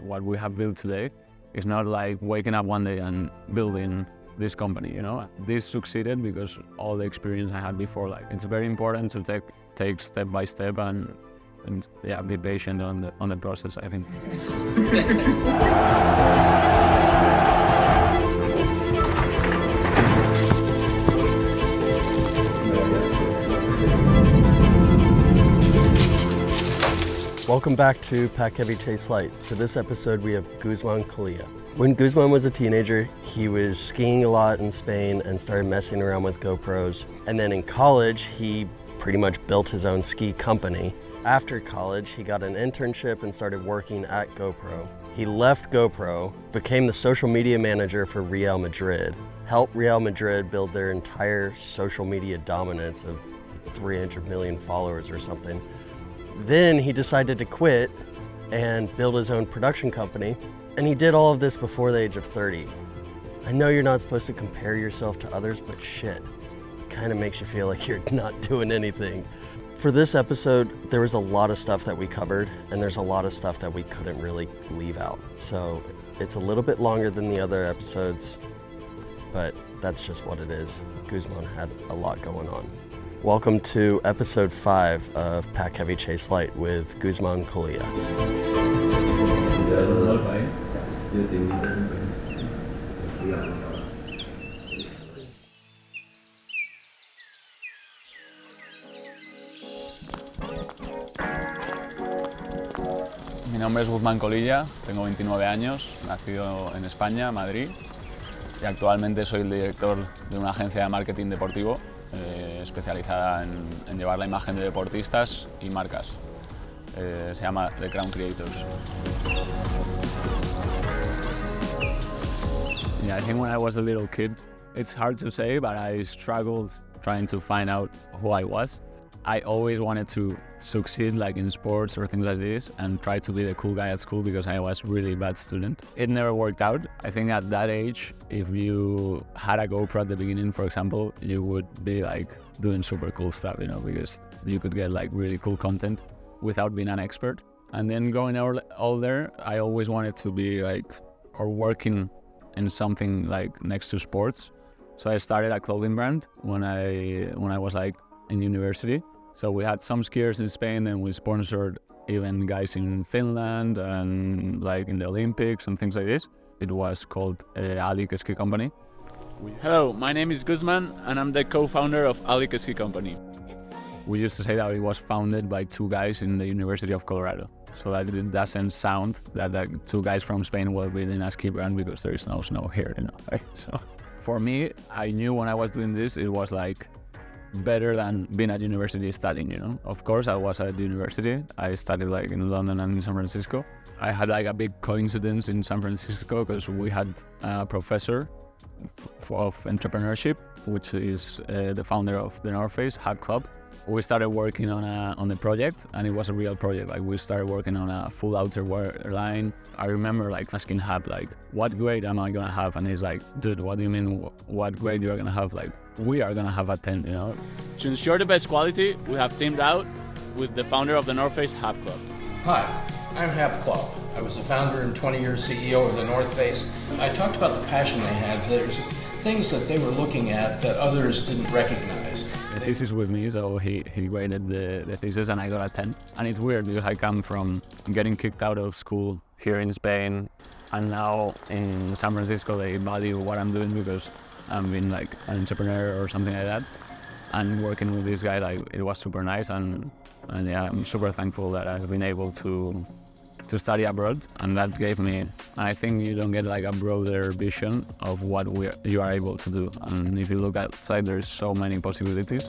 what we have built today is not like waking up one day and building this company, you know. This succeeded because all the experience I had before. Like, it's very important to take step by step and yeah, be patient on the process, I think. Welcome back to Pack Heavy Chase Light. For this episode, we have Guzmán Colilla. When Guzman was a teenager, he was skiing a lot in Spain and started messing around with GoPros. And then in college, he pretty much built his own ski company. After college, he got an internship and started working at GoPro. He left GoPro, became the social media manager for Real Madrid, helped Real Madrid build their entire social media dominance of 300 million followers or something. Then he decided to quit and build his own production company, and he did all of this before the age of 30. I know you're not supposed to compare yourself to others, but shit, it kind of makes you feel like you're not doing anything. For this episode, there was a lot of stuff that we covered, and there's a lot of stuff that we couldn't really leave out. So it's a little bit longer than the other episodes, but that's just what it is. Guzman had a lot going on. Welcome to episode 5 of Pack Heavy Chase Light with Guzmán Colilla. Mi nombre es Guzmán Colilla, tengo 29 años, nacido en España, Madrid, y actualmente soy el director de una agencia de marketing deportivo especializada en llevar la imagen de deportistas y marcas. Se llama The Crown Creators. Yeah, I think when I was a little kid, it's hard to say, but I struggled trying to find out who I was. I always wanted to succeed like in sports or things like this and try to be the cool guy at school because I was a really bad student. It never worked out. I think at that age, if you had a GoPro at the beginning, for example, you would be like doing super cool stuff, you know, because you could get like really cool content without being an expert. And then going older, I always wanted to be like, or working in something like next to sports. So I started a clothing brand when I was like in university. So we had some skiers in Spain and we sponsored even guys in Finland and like in the Olympics and things like this. It was called Alik Ski Company. Hello, my name is Guzman and I'm the co-founder of Alik Ski Company. We used to say that it was founded by 2 guys in the University of Colorado. So that it doesn't sound that like 2 guys from Spain were building a ski brand because there is no snow here, you know. Right? So for me, I knew when I was doing this, it was like better than being at university studying, you know. Of course, I was at university. I studied like in London and in San Francisco. I had like a big coincidence in San Francisco because we had a professor of entrepreneurship, which is the founder of the North Face Hat Club. We started working on the project, and it was a real project. Like we started working on a full outerwear line. I remember like asking Hab, like, what grade am I gonna have? And he's like, dude, what do you mean what grade you're gonna have? Like, we are gonna have a 10, you know? To ensure the best quality, we have teamed out with the founder of the North Face Hat Club. Hi, I'm Hap Club. I was the founder and 20-year CEO of the North Face. I talked about the passion they had. There's things that they were looking at that others didn't recognize. The thesis with me, so he graded the thesis and I got a 10. And it's weird because I come from getting kicked out of school here in Spain, and now in San Francisco they value what I'm doing because I'm being like an entrepreneur or something like that. And working with this guy, like, it was super nice, and yeah, I'm super thankful that I've been able to study abroad, and that gave me, and I think you don't get like a broader vision of what you are able to do. And if you look outside, there's so many possibilities.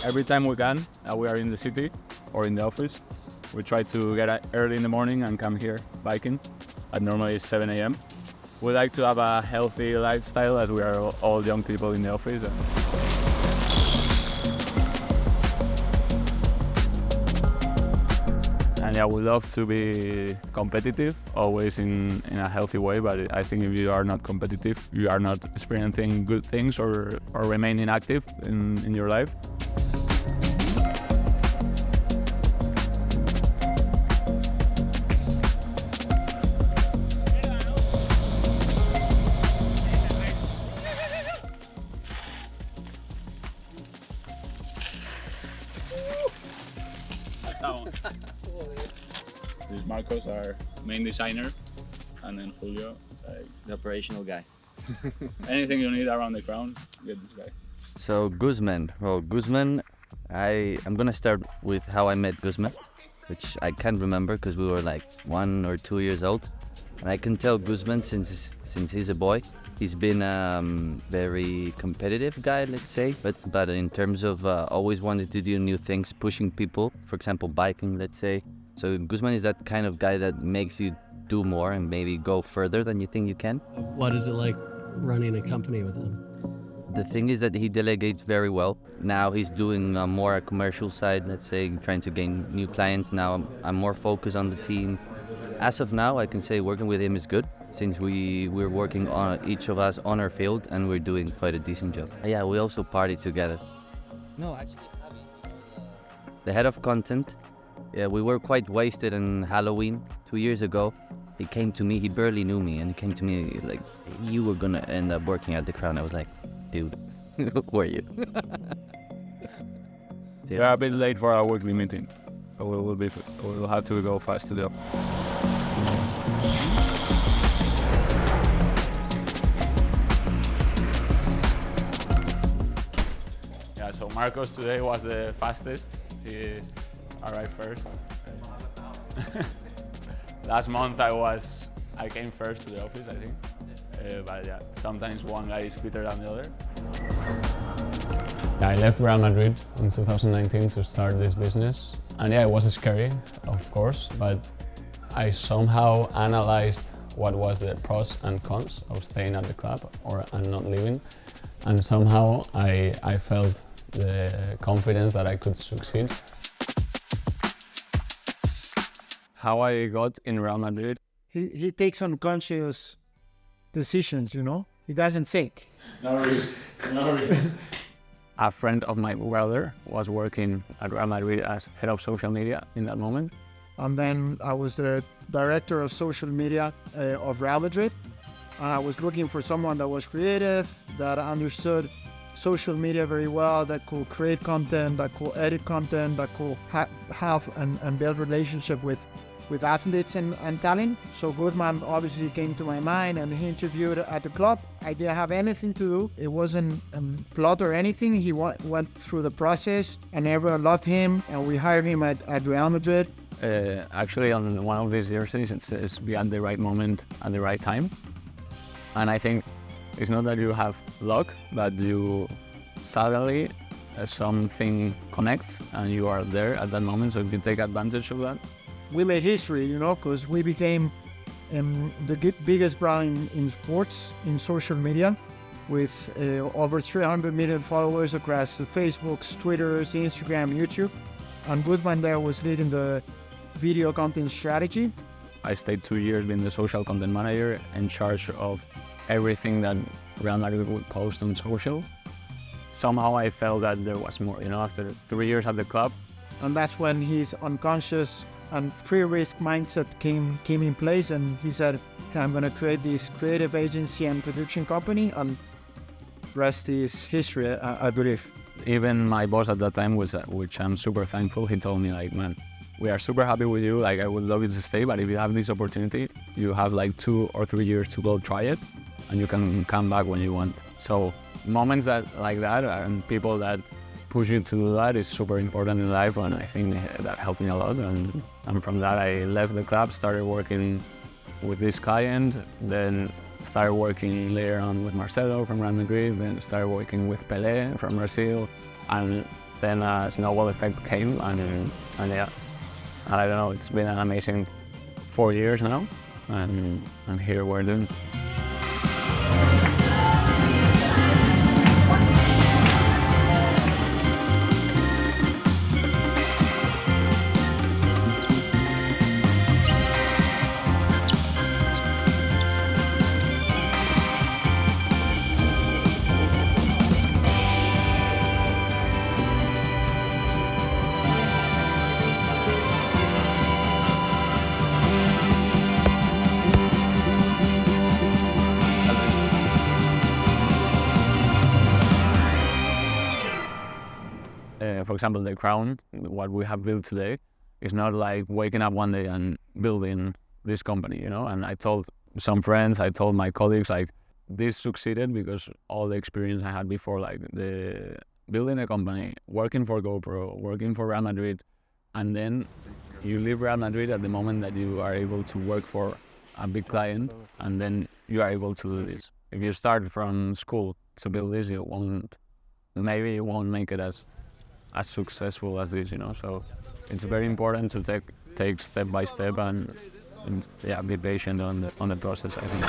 Every time we can, we are in the city or in the office, we try to get up early in the morning and come here biking at normally 7 a.m. We like to have a healthy lifestyle as we are all young people in the office. And yeah, we love to be competitive, always in a healthy way, but I think if you are not competitive, you are not experiencing good things or remaining active in your life. That one. These Marcos are main designer, and then Julio, like The operational guy. anything you need around the crown, get this guy. So Guzman. Well, Guzman, I'm gonna start with how I met Guzman, which I can't remember because we were like 1 or 2 years old. And I can tell Guzman since he's a boy, he's been very competitive guy, let's say. But in terms of always wanted to do new things, pushing people, for example, biking, let's say. So Guzman is that kind of guy that makes you do more and maybe go further than you think you can. What is it like running a company with him? The thing is that he delegates very well. Now he's doing more a commercial side, let's say, trying to gain new clients. Now I'm more focused on the team. As of now, I can say working with him is good, since we're working on each of us on our field and we're doing quite a decent job. Yeah, we also party together. No, actually, the head of content. Yeah, we were quite wasted on Halloween 2 years ago. He came to me, he barely knew me, and he came to me like, you were gonna end up working at the Crown. I was like, dude, who are you? Yeah. We're a bit late for our weekly meeting. So we'll have to go fast to the Yeah, so Marcos today was the fastest. He arrived first. Last month I came first to the office, I think. But yeah, sometimes one guy is fitter than the other. Yeah, I left Real Madrid in 2019 to start this business. And yeah, it was scary, of course, but I somehow analyzed what was the pros and cons of staying at the club and not leaving. And somehow I felt the confidence that I could succeed. How I got in Real Madrid? He takes unconscious decisions, you know? He doesn't think. No risk. A friend of my brother was working at Real Madrid as head of social media in that moment. And then I was the director of social media of Real Madrid. And I was looking for someone that was creative, that understood social media very well, that could create content, that could edit content, that could have and build relationship with athletes and talent. So Guzman obviously came to my mind, and he interviewed at the club. I didn't have anything to do. It wasn't plot or anything. He went through the process, and everyone loved him, and we hired him at Real Madrid. Actually, on one of these jerseys, it says be at the right moment at the right time. And I think it's not that you have luck, but you suddenly something connects and you are there at that moment, so you take advantage of that. We made history, you know, because we became the biggest brand in sports, in social media, with over 300 million followers across Facebook, Twitter, Instagram, YouTube. And Guzman there was leading the video content strategy. I stayed 2 years being the social content manager in charge of everything that Real Madrid would post on social. Somehow I felt that there was more, you know, after 3 years at the club. And that's when his unconscious and free risk mindset came in place, and he said, hey, I'm going to create this creative agency and production company, and rest is history, I believe. Even my boss at that time, which I'm super thankful, he told me like, man, we are super happy with you, like I would love you to stay, but if you have this opportunity, you have like 2 or 3 years to go try it, and you can come back when you want. So moments like that and people that push you to do that is super important in life, and I think that helped me a lot. And from that I left the club, started working with this client, then started working later on with Marcelo from Real Madrid, then started working with Pelé from Brazil, and then a snowball effect came, and yeah, I don't know, it's been an amazing 4 years now, and here we're doing. For example, the crown, what we have built today, It's not like waking up one day and building this company, you know? And I told some friends, I told my colleagues, like, this succeeded because all the experience I had before, like the building a company, working for GoPro, working for Real Madrid, and then you leave Real Madrid at the moment that you are able to work for a big client, and then you are able to do this. If you start from school to build this, maybe you won't make it as successful as this, you know? So it's very important to take step by step and yeah, be patient on the process, I think.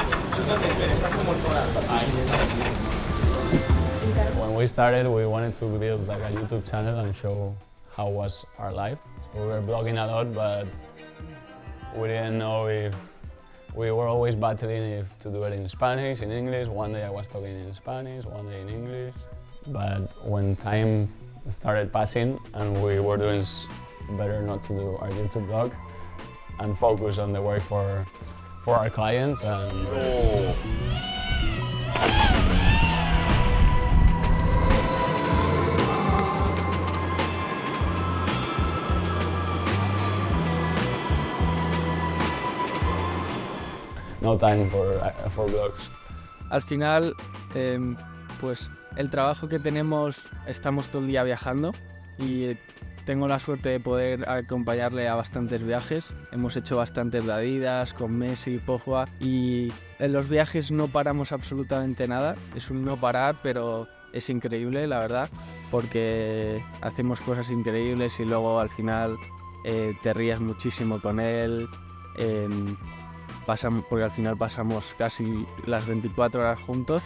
When we started, we wanted to build like a YouTube channel and show how was our life. So we were blogging a lot, but we didn't know if we were always battling if to do it in Spanish, in English. One day I was talking in Spanish, one day in English. But when time started passing and we were doing better not to do our YouTube blog and focus on the work for our clients. And no time for blogs. Al final, pues el trabajo que tenemos, estamos todo el día viajando y tengo la suerte de poder acompañarle a bastantes viajes. Hemos hecho bastantes dadidas con Messi, Pogba, y en los viajes no paramos absolutamente nada. Es un no parar, pero es increíble, la verdad, porque hacemos cosas increíbles y luego al final te ríes muchísimo con él. Porque al final pasamos casi las 24 horas juntos.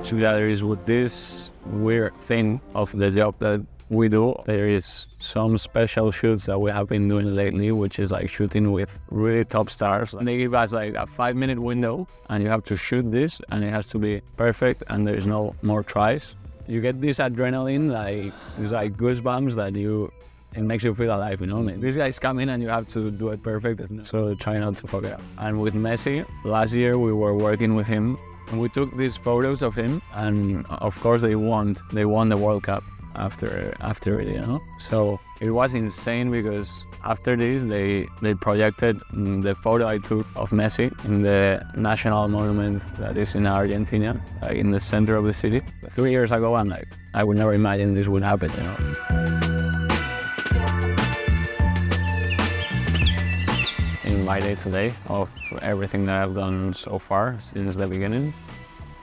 Together is with this weird thing of the job that we do. There is some special shoots that we have been doing lately, which is like shooting with really top stars. And they give us like a 5-minute window and you have to shoot this and it has to be perfect and there's no more tries. You get this adrenaline, like it's like goosebumps that it makes you feel alive, you know? I mean, this guy's coming and you have to do it perfect, so try not to fuck it up. And with Messi, last year we were working with him. We took these photos of him, and of course they won the World Cup after it, you know. So it was insane because after this they projected the photo I took of Messi in the national monument that is in Argentina, like in the center of the city. 3 years ago, I'm like, I would never imagine this would happen, you know. In my day-to-day of everything that I've done so far since the beginning.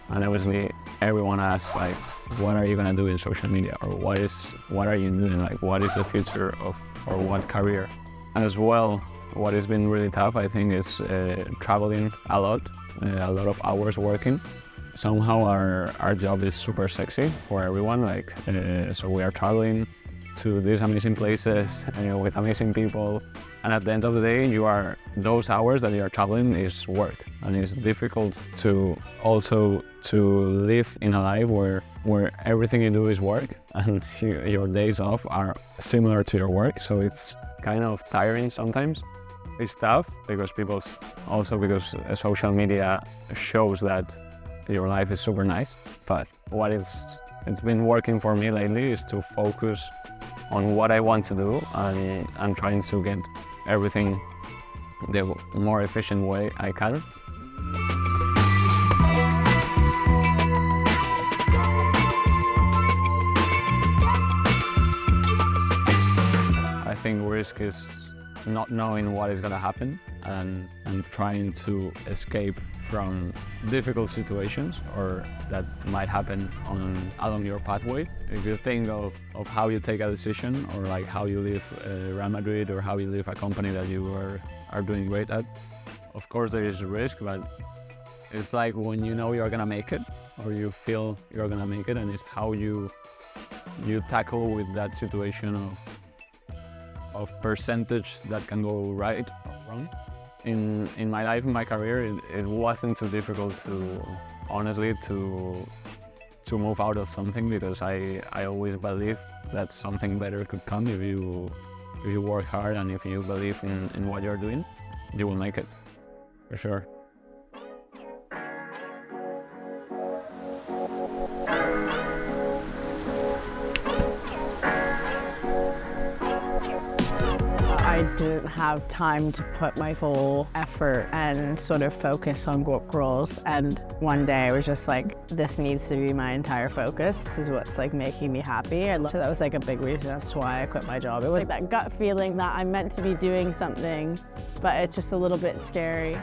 And obviously everyone asks, like, what are you gonna do in social media? Or what are you doing? Like, what is the future or what career? As well, what has been really tough, I think, is traveling a lot of hours working. Somehow our job is super sexy for everyone, like, so we are traveling to these amazing places with amazing people, and at the end of the day, those hours that you are traveling is work, and it's difficult to live in a life where everything you do is work, and your days off are similar to your work, so it's kind of tiring sometimes. It's tough because social media shows that your life is super nice, but what it's been working for me lately is to focus on what I want to do and trying to get everything the more efficient way I can. I think risk is not knowing what is going to happen and trying to escape from difficult situations or that might happen along your pathway. If you think of how you take a decision or like how you leave Real Madrid or how you leave a company that you are doing great at, of course there is risk, but it's like when you know you're gonna make it or you feel you're gonna make it, and it's how you tackle with that situation of percentage that can go right or wrong. In my life, in my career, it wasn't too difficult to move out of something because I always believe that something better could come if you work hard and if you believe in what you're doing, you will make it, for sure. I didn't have time to put my full effort and sort of focus on GoPros. And one day I was just like, this needs to be my entire focus. This is what's like making me happy. So that was like a big reason as to why I quit my job. It was like that gut feeling that I'm meant to be doing something, but it's just a little bit scary.